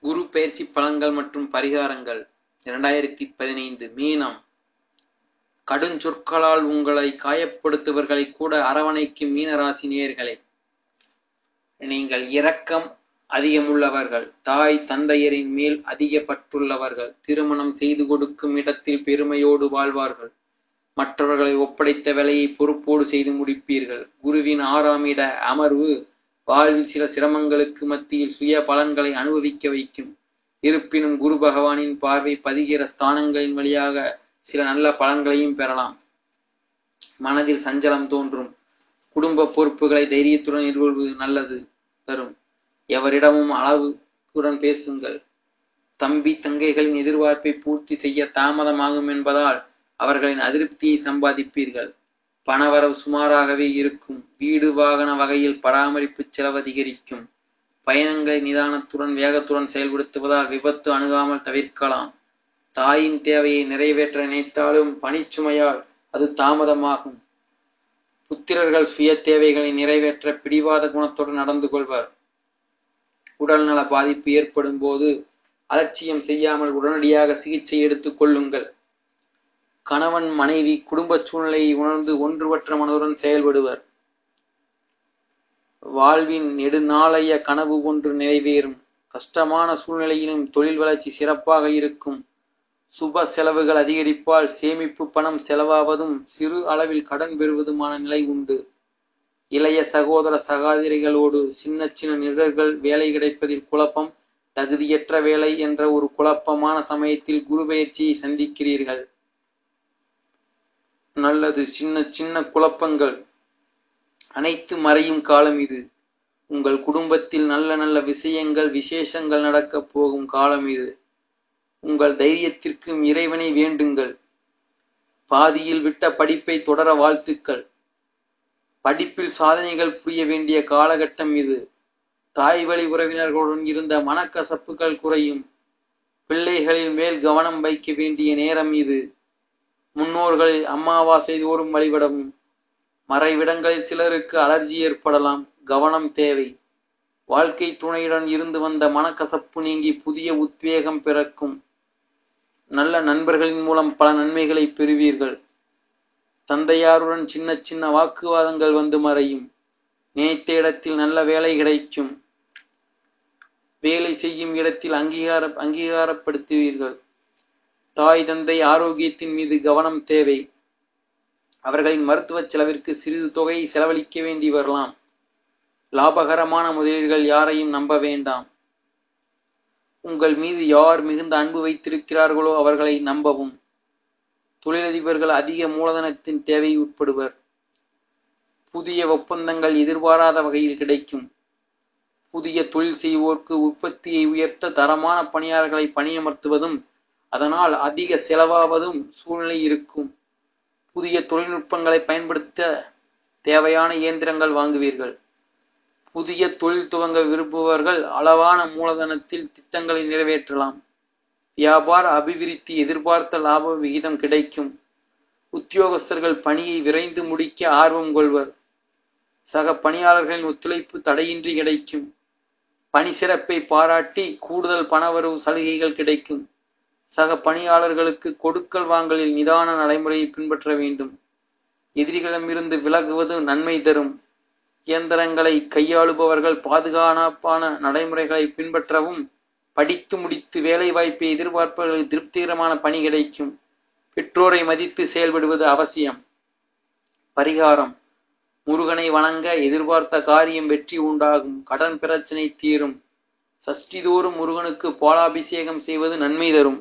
குரு பயிற்சி பலன்கள் மற்றும் பரிகாரங்கள் 2015. மீனம். கடுஞ்சொற்களால் உங்களை காயப்படுத்துவர்களை கூட அரவணைக்கும் மீனராசி நேயர்களே, நீங்கள் இரக்கம் அதிகமுள்ளவர்கள், தாய் தந்தையரின் மேல் அதிக பற்றுள்ளவர்கள், திருமணம் செய்து கொடுக்கும் இடத்தில் பெருமையோடு வாழ்வார்கள், மற்றவர்களை ஒப்படைத்த வேலையை பொறுப்போடு செய்து முடிப்பீர்கள். குருவின் 6ஆம் இட அமர்வு வாழ்வில் சில சிரமங்களுக்கு மத்தியில் சுய பலன்களை அனுபவிக்க வைக்கும். இருப்பினும் குரு பகவானின் பார்வை பதிகிற ஸ்தானங்களின் வழியாக சில நல்ல பலன்களையும் பெறலாம். மனதில் சஞ்சலம் தோன்றும். குடும்ப பொறுப்புகளை தைரியத்துடன் எதிர்கொள்வது நல்லது தரும். எவரிடமும் அளவுடன் பேசுங்கள். தம்பி தங்கைகளின் எதிர்பார்ப்பை பூர்த்தி செய்ய தாமதமாகும் என்பதால் அவர்களின் அதிருப்தியை சம்பாதிப்பீர்கள். பணவரவு சுமாராகவே இருக்கும். வீடு வாகன வகையில் பராமரிப்பு செலவு அதிகரிக்கும். பயணங்களை நிதானத்துடன் வேகத்துடன் செயல்படுத்துவதால் விபத்து அணுகாமல் தவிர்க்கலாம். தாயின் தேவையை நிறைவேற்ற நினைத்தாலும் பணிச்சுமையால் அது தாமதமாகும். புத்திரர்கள் சுய தேவைகளை நிறைவேற்ற பிடிவாத குணத்துடன் நடந்து கொள்வர். உடல்நல பாதிப்பு ஏற்படும் போது அலட்சியம் செய்யாமல் உடனடியாக சிகிச்சை எடுத்துக் கொள்ளுங்கள். கணவன் மனைவி குடும்ப சூழ்நிலையை உணர்ந்து ஒன்றுபட்ட மனதுடன் செயல்படுவர். வாழ்வின் நெடுநாளைய கனவு ஒன்று நிறைவேறும். கஷ்டமான சூழ்நிலையிலும் தொழில் வளர்ச்சி சிறப்பாக இருக்கும். சுப செலவுகள் அதிகரிப்பால் சேமிப்பு பணம் செலவாவதும் சிறு அளவில் கடன் பெறுவதுமான நிலை உண்டு. இளைய சகோதர சகோதரிகளோடு சின்ன சின்ன நிழல்கள். வேலை கிடைப்பதில் குழப்பம். தகுதியற்ற வேலை என்ற ஒரு குழப்பமான சமயத்தில் குரு பயிற்சியை சந்திக்கிறீர்கள். நல்லது. சின்ன சின்ன குழப்பங்கள் அனைத்து மறையும் காலம் இது. உங்கள் குடும்பத்தில் நல்ல நல்ல விஷயங்கள் விசேஷங்கள் நடக்கப் போகும் காலம் இது. உங்கள் தைரியத்திற்கும் இறைவனை வேண்டுங்கள். பாதியில் விட்ட படிப்பை தொடர வாழ்த்துக்கள். படிப்பில் சாதனைகள் புரிய வேண்டிய காலகட்டம் இது. தாய் வழி உறவினர்களுடன் இருந்த மனக்கசப்புகள் குறையும். பிள்ளைகளின் மேல் கவனம் வைக்க வேண்டிய நேரம் இது. முன்னோர்களில் அமாவாசை தோறும் வழிபடவும். மறைவிடங்களில் சிலருக்கு அலர்ஜி ஏற்படலாம், கவனம் தேவை. வாழ்க்கை துணையுடன் இருந்து வந்த மனக்கசப்பு நீங்கி புதிய உத்வேகம் பிறக்கும். நல்ல நண்பர்களின் மூலம் பல நன்மைகளை பெறுவீர்கள். தந்தையாருடன் சின்ன சின்ன வாக்குவாதங்கள் வந்து மறையும். நினைத்த இடத்தில் நல்ல வேலை கிடைக்கும். வேலை செய்யும் இடத்தில் அங்கீகாரப்படுத்துவீர்கள். தாய் தந்தை ஆரோக்கியத்தின் மீது கவனம் தேவை. அவர்களின் மருத்துவ செலவிற்கு சிறிது தொகையை செலவழிக்க வேண்டி வரலாம். லாபகரமான முதலீடுகள். யாரையும் நம்ப வேண்டாம். உங்கள் மீது யார் மிகுந்த அன்பு வைத்திருக்கிறார்களோ அவர்களை நம்பவும். தொழிலதிபர்கள் அதிக மூலதனத்தின் தேவை உட்படுவர். புதிய ஒப்பந்தங்கள் எதிர்பாராத வகையில் கிடைக்கும். புதிய தொழில் செய்வோருக்கு உற்பத்தியை உயர்த்த தரமான பணியாளர்களை பணியமர்த்துவதும் அதனால் அதிக செலவாவதும் சூழ்நிலை இருக்கும். புதிய தொழில்நுட்பங்களை பயன்படுத்த தேவையான இயந்திரங்கள் வாங்குவீர்கள். புதிய தொழில் துவங்க விரும்புபவர்கள் அளவான மூலதனத்தில் திட்டங்களை நிறைவேற்றலாம். வியாபார அபிவிருத்தி. எதிர்பார்த்த லாப விகிதம் கிடைக்கும். உத்தியோகஸ்தர்கள் பணியை விரைந்து முடிக்க ஆர்வம் கொள்வர். சக பணியாளர்களின் ஒத்துழைப்பு தடையின்றி கிடைக்கும். பணி சிறப்பை பாராட்டி கூடுதல் பணவரவு சலுகைகள் கிடைக்கும். சக பணியாளர்களுக்கு கொடுக்கல் வாங்கலில் நிதான நடைமுறையை பின்பற்ற வேண்டும். எதிரிகளிடமிருந்து விலகுவது நன்மை தரும். இயந்திரங்களை கையாளுபவர்கள் பாதுகாப்பான நடைமுறைகளை பின்பற்றவும். படித்து முடித்து வேலை வாய்ப்பை எதிர்பார்ப்பவர்களுக்கு திருப்திகரமான பணி கிடைக்கும். பெற்றோரை மதித்து செயல்படுவது அவசியம். பரிகாரம். முருகனை வணங்க. எதிர்பார்த்த காரியம் வெற்றி உண்டாகும். கடன் பிரச்சனை தீரும். சஷ்டிதோறும் முருகனுக்கு பாலாபிஷேகம் செய்வது நன்மை தரும்.